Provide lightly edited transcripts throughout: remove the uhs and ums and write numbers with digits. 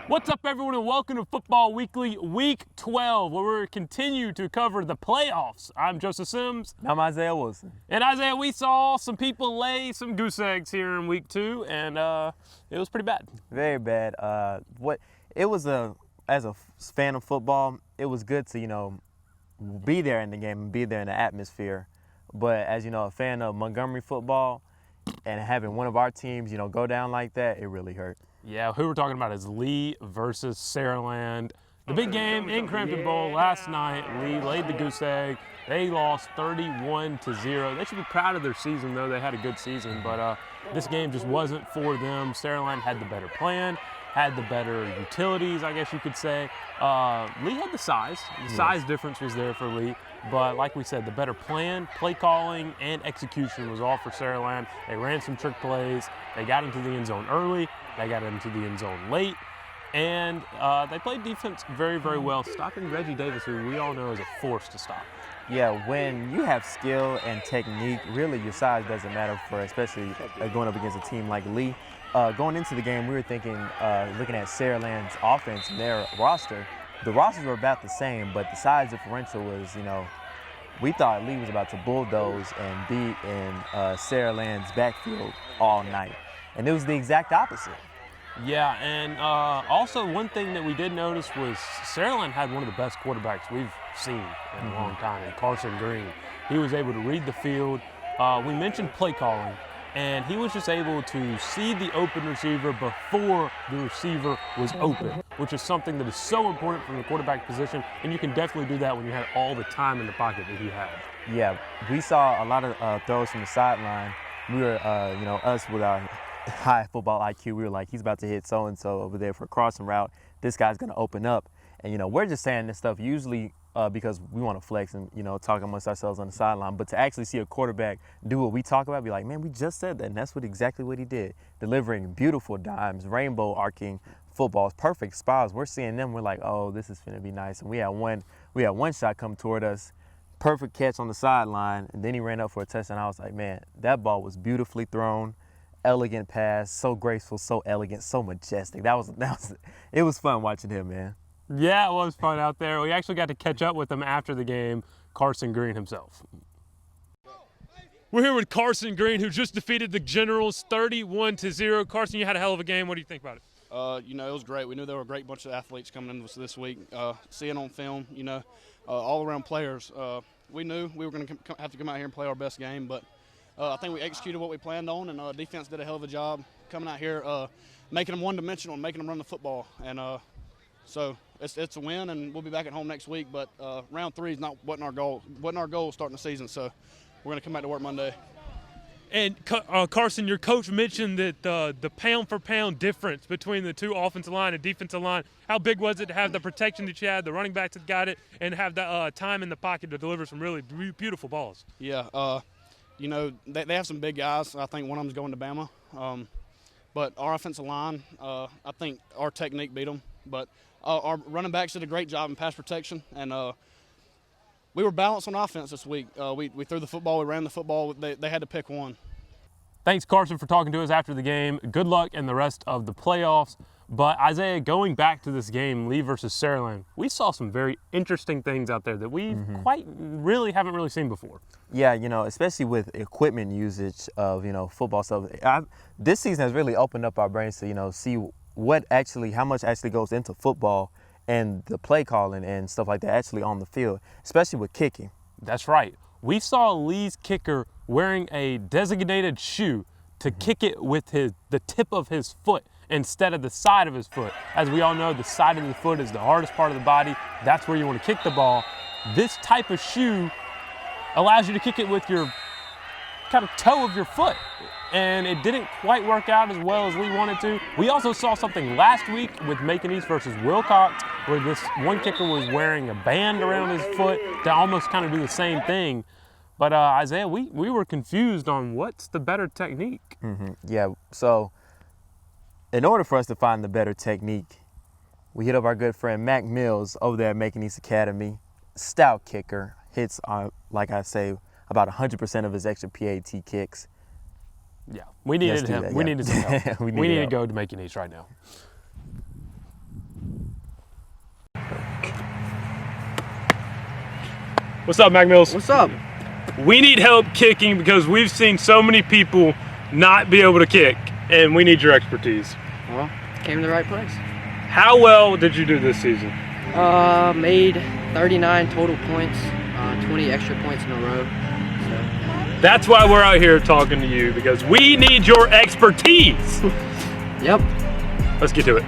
What's up, everyone, and welcome to Football Weekly Week 12, where we continue to cover the playoffs. I'm Joseph Sims. And I'm Isaiah Wilson. And Isaiah, we saw some people lay some goose eggs here in Week 2, and it was pretty bad. Very bad. As a fan of football, it was good to, be there in the game and be there in the atmosphere. But as you know, a fan of Montgomery football and having one of our teams, go down like that, it really hurt. Yeah, who we're talking about is Lee versus Saraland. The big game in Crampton Bowl last night. Lee laid the goose egg. They lost 31-0. They should be proud of their season, though. They had a good season, but this game just wasn't for them. Saraland had the better plan, had the better utilities, I guess you could say. Lee had the size. The size difference was there for Lee. But like we said, the better plan, play calling, and execution was all for Saraland. They ran some trick plays. They got into the end zone early. They got into the end zone late. And they played defense very, very well, stopping Reggie Davis, who we all know is a force to stop. Yeah, when you have skill and technique, really your size doesn't matter for, especially going up against a team like Lee. Going into the game, we were thinking, looking at Saraland's offense and their roster, the rosters were about the same, but the size differential was, we thought Lee was about to bulldoze and be in Saraland's backfield all night. And it was the exact opposite. Yeah, and also one thing that we did notice was Saraland had one of the best quarterbacks we've seen in a long time, in Carson Green. He was able to read the field. We mentioned play calling, and he was just able to see the open receiver before the receiver was open, which is something that is so important from the quarterback position, and you can definitely do that when you have all the time in the pocket that he had. Yeah, we saw a lot of throws from the sideline. We were, us with our high football IQ, we were like, he's about to hit so-and-so over there for a crossing route. This guy's going to open up. And, we're just saying this stuff usually because we want to flex and, talk amongst ourselves on the sideline. But to actually see a quarterback do what we talk about, be like, man, we just said that. And that's exactly what he did. Delivering beautiful dimes, rainbow arcing footballs, perfect spots. We're seeing them. We're like, oh, this is going to be nice. And we had one shot come toward us. Perfect catch on the sideline. And then he ran up for a touchdown. I was like, man, that ball was beautifully thrown. Elegant pass, so graceful, so elegant, so majestic. It was fun watching him, man. Yeah, it was fun out there. We actually got to catch up with him after the game, Carson Green himself. We're here with Carson Green, who just defeated the Generals 31-0. Carson, you had a hell of a game. What do you think about it? It was great. We knew there were a great bunch of athletes coming in this week. Seeing on film, all-around players. We knew we were going to have to come out here and play our best game, but I think we executed what we planned on, and defense did a hell of a job coming out here, making them one-dimensional and making them run the football. And so it's a win, and we'll be back at home next week. But round 3 wasn't our goal starting the season, so we're going to come back to work Monday. And Carson, your coach mentioned that the pound-for-pound difference between the two offensive line and defensive line, how big was it to have the protection that you had, the running backs that got it, and have the time in the pocket to deliver some really beautiful balls? Yeah, they have some big guys. I think one of them's going to Bama. But our offensive line, I think our technique beat them. But our running backs did a great job in pass protection. And we were balanced on offense this week. We threw the football. We ran the football. They had to pick one. Thanks, Carson, for talking to us after the game. Good luck in the rest of the playoffs. But, Isaiah, going back to this game, Lee versus Saraland, we saw some very interesting things out there that we haven't really seen before. Yeah, especially with equipment usage of, football stuff. This season has really opened up our brains to, see how much actually goes into football and the play calling and stuff like that actually on the field, especially with kicking. That's right. We saw Lee's kicker wearing a designated shoe to kick it with the tip of his foot instead of the side of his foot. As we all know, the side of the foot is the hardest part of the body. That's where you want to kick the ball. This type of shoe allows you to kick it with your kind of toe of your foot. And it didn't quite work out as well as Lee wanted to. We also saw something last week with Macon East versus Wilcox, where this one kicker was wearing a band around his foot to almost kind of do the same thing. But Isaiah, we were confused on what's the better technique. Yeah, so in order for us to find the better technique, we hit up our good friend Mac Mills over there at Macon East Academy. Stout kicker, hits, like I say, about 100% of his extra PAT kicks. Yeah, we needed Let's do him. that, We yeah. needed some help. We we needed need to help. go to Macon East right now. What's up, Mac Mills? What's up? We need help kicking because we've seen so many people not be able to kick, and we need your expertise. Well, came to the right place. How well did you do this season? Made 39 total points, 20 extra points in a row. That's why we're out here talking to you, because we need your expertise. Yep. Let's get to it.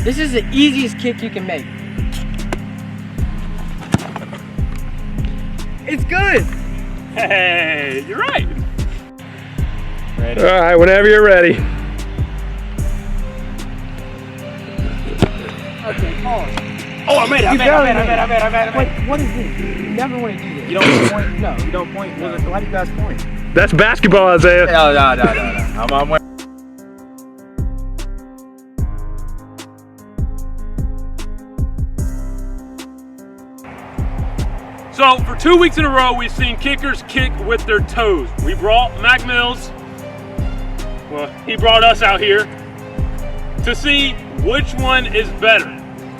This is the easiest kick you can make. It's good. Hey, you're right. Ready? All right, whenever you're ready. Okay, pause. Oh, I made it. I made it. Wait, what is this? You never want to do this. You don't point? No. You don't point? No. Why do you guys point? That's basketball, Isaiah. No. I'm So for 2 weeks in a row, we've seen kickers kick with their toes. We brought Mac Mills, well, he brought us out here to see which one is better.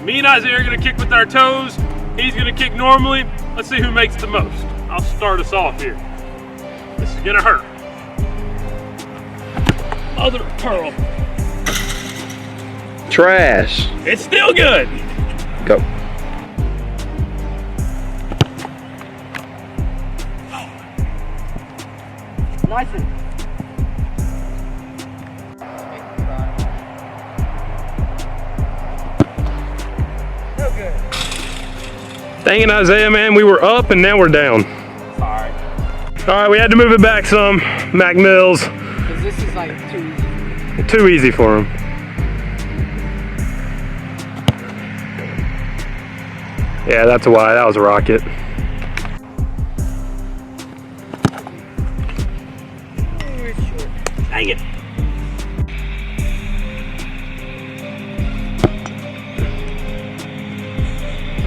Me and Isaiah are gonna kick with our toes. He's gonna kick normally. Let's see who makes the most. I'll start us off here. This is gonna hurt. Other curl. Trash. It's still good. Go. Nice one. So good. Dang it, Isaiah, man. We were up and now we're down. Sorry. All right, we had to move it back some. Mac Mills, Because this is like too easy. too easy for him. Yeah, that's why. That was a rocket. Dang it.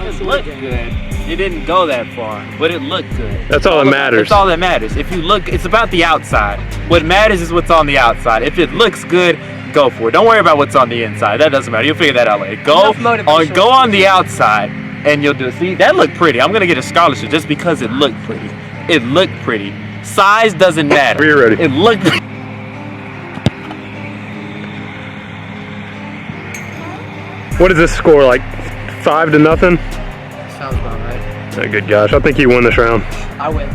It looked good. It didn't go that far, but it looked good. That's all that matters. That's all that matters. If you look, it's about the outside. What matters is what's on the outside. If it looks good, go for it. Don't worry about what's on the inside. That doesn't matter. You'll figure that out later. Go on the outside, and you'll do it. See, that looked pretty. I'm gonna get a scholarship just because it looked pretty. It looked pretty. Size doesn't matter. We're ready. It looked. What is this score, like 5-0? Sounds about right. Oh, good gosh, I think he won this round. I win.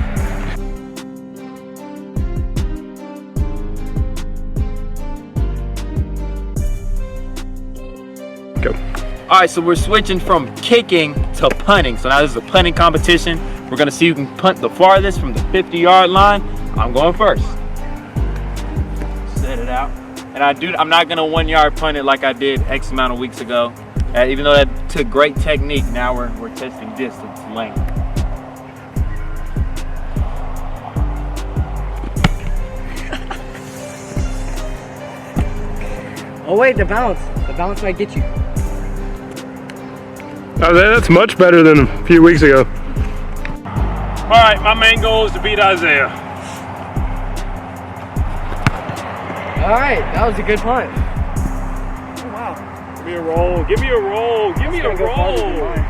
Go. All right, so we're switching from kicking to punting. So now this is a punting competition. We're gonna see who can punt the farthest from the 50-yard line. I'm going first. Set it out. And I'm not gonna 1-yard punt it like I did X amount of weeks ago. Even though that took great technique, now we're testing distance, length. Oh wait, the bounce. The bounce might get you. Oh, that's much better than a few weeks ago. All right, my main goal is to beat Isaiah. All right, that was a good punt. Oh wow. Give me a roll, give me a roll, give me a Go farther than roll. mine.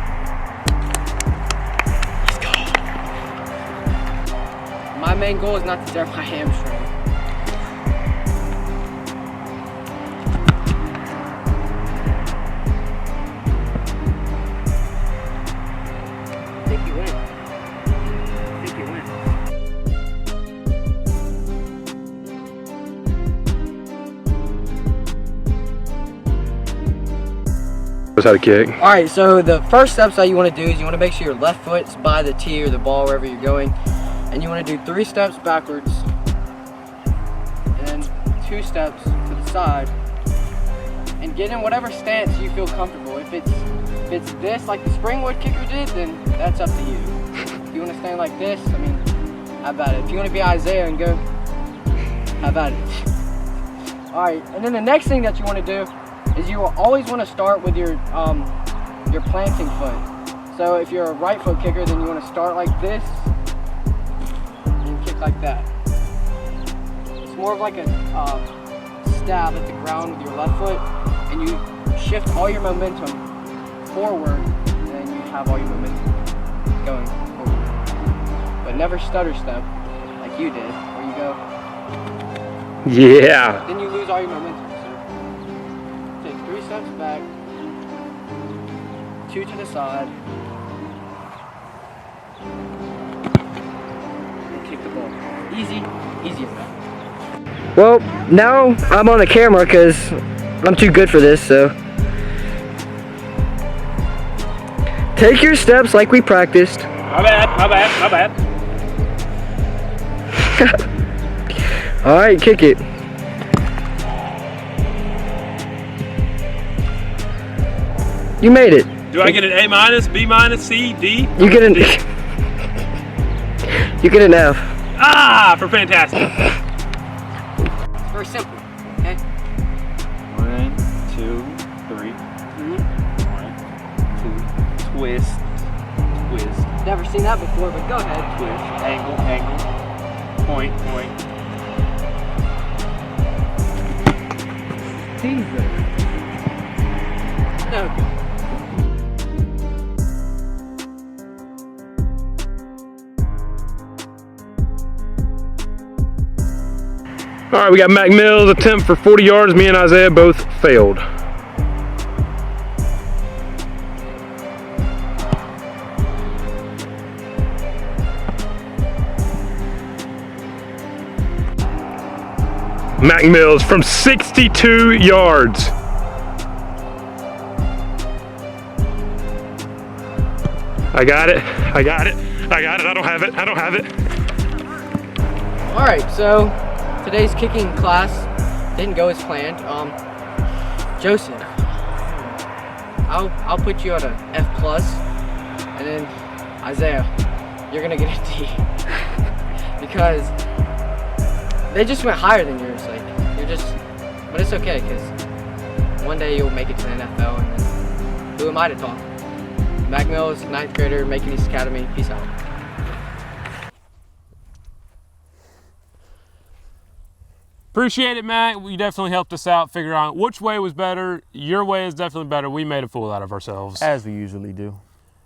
My main goal is not to tear my hamstring. I think you win. I think you win. Knows how to kick. All right, so the first steps that you want to do is you want to make sure your left foot's by the tee or the ball wherever you're going, and you want to do 3 steps backwards, and then 2 steps to the side, and get in whatever stance you feel comfortable. If it's this like the springboard kicker did, then that's up to you. If you want to stand like this, I mean, how about it? If you want to be Isaiah and go, how about it? All right, and then the next thing that you want to do is you will always want to start with your planting foot. So if you're a right foot kicker, then you want to start like this and kick like that. It's more of like a stab at the ground with your left foot, and you shift all your momentum forward, and then you have all your momentum going forward. But never stutter step like you did, where you go. Yeah. Then you lose all your momentum. So take 3 steps back, 2 to the side, and kick the ball. Easy as that. Well, now I'm on the camera because I'm too good for this, so. Take your steps like we practiced. My bad. All right, kick it. You made it. Do I get an A-, B-, C, D? You get an You get an F. Ah, for fantastic. It's very simple, okay? 1, 2, 3. 1, 2. Twist. Never seen that before, but go ahead. Twist. Angle. Point. Jesus. No good. All right, we got Mac Mills' attempt for 40 yards. Me and Isaiah both failed. Mac Mills from 62 yards. I got it. I don't have it. All right, so today's kicking class didn't go as planned. Joseph, I'll put you at a F+, and then Isaiah, you're gonna get a D because they just went higher than yours. Like but it's okay because one day you'll make it to the NFL, and then who am I to talk? Mac Mills, 9th grader, Macon East Academy. Peace out. Appreciate it, Matt. You definitely helped us out figure out which way was better. Your way is definitely better. We made a fool out of ourselves. As we usually do.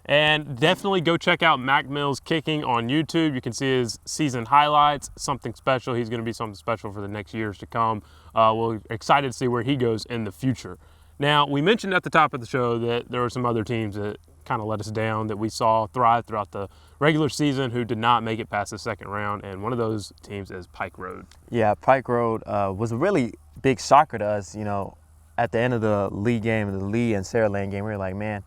And definitely go check out Mac Mills Kicking on YouTube. You can see his season highlights, something special. He's going to be something special for the next years to come. We're excited to see where he goes in the future. Now, we mentioned at the top of the show that there were some other teams that kind of let us down that we saw thrive throughout the regular season who did not make it past the second round, and one of those teams is Pike Road. Yeah, Pike Road was a really big shocker to us. You know, at the end of the Lee game, the Lee and Saraland game, we were like, man,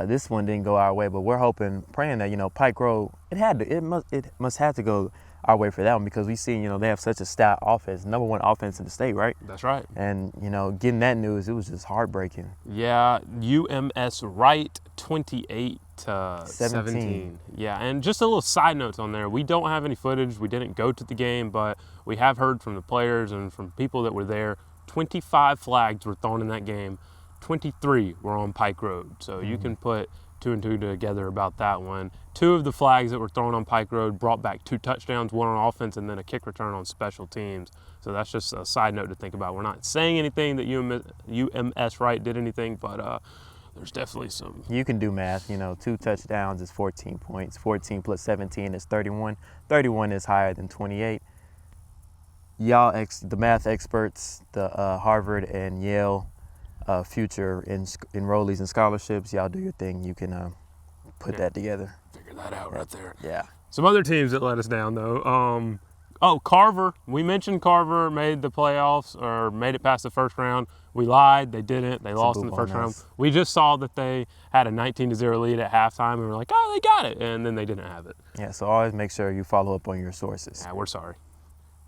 this one didn't go our way, but we're hoping, praying that, you know, Pike Road, it must have to go our way for that one, because we see, you know, they have such a stout offense, #1 offense in the state, right? That's right. And, you know, getting that news, it was just heartbreaking. Yeah, UMS Wright 28 to 17. Yeah, and just a little side notes on there. We don't have any footage. We didn't go to the game, but we have heard from the players and from people that were there. 25 flags were thrown in that game. 23 were on Pike Road. So you can put 2 and 2 together about that one. 2 of the flags that were thrown on Pike Road brought back 2 touchdowns, 1 on offense, and then a kick return on special teams. So that's just a side note to think about. We're not saying anything that UMS Wright did anything, but there's definitely some. You can do math. You know, 2 touchdowns is 14 points. 14 plus 17 is 31. 31 is higher than 28. Y'all, the math experts, the Harvard and Yale future enrollees and scholarships, y'all do your thing. You can put that together. Figure that out right there. Yeah. Some other teams that let us down, though. Carver. We mentioned Carver made the playoffs or made it past the first round. We lied. They didn't. They lost in the first round. We just saw that they had a 19-0 lead at halftime, and we were like, oh, they got it. And then they didn't have it. Yeah, so always make sure you follow up on your sources. Yeah, we're sorry.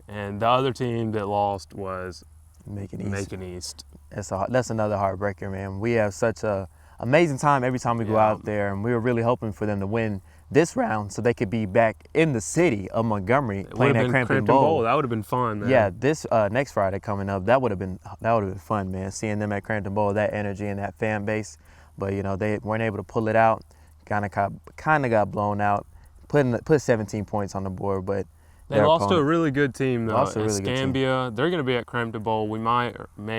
And the other team that lost was Macon East. Macon East. That's another heartbreaker, man. We have such a amazing time every time we go out there, and we were really hoping for them to win this round so they could be back in the city of Montgomery It playing would've at been Crampton Bowl. That would have been fun, man. Yeah, this next Friday coming up, that would have been fun, man. Seeing them at Crampton Bowl, that energy and that fan base, but they weren't able to pull it out. Kind of got blown out. Put 17 points on the board, but They lost to a really good team, though. Lost to a really good team. Escambia. They're going to be at Crampton Bowl. We may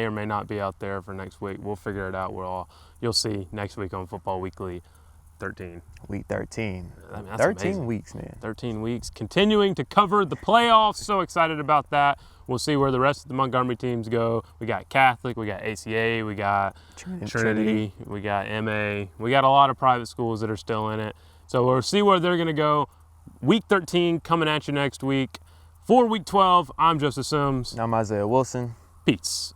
or may not be out there for next week. We'll figure it out. You'll see next week on Football Weekly 13. Week 13. I mean, that's 13 amazing. weeks, man. 13 weeks. Continuing to cover the playoffs. So excited about that. We'll see where the rest of the Montgomery teams go. We got Catholic, we got ACA, we got Trinity, we got MA. We got a lot of private schools that are still in it. So we'll see where they're going to go. Week 13 coming at you next week. For Week 12, I'm Joseph Sims. I'm Isaiah Wilson. Peace.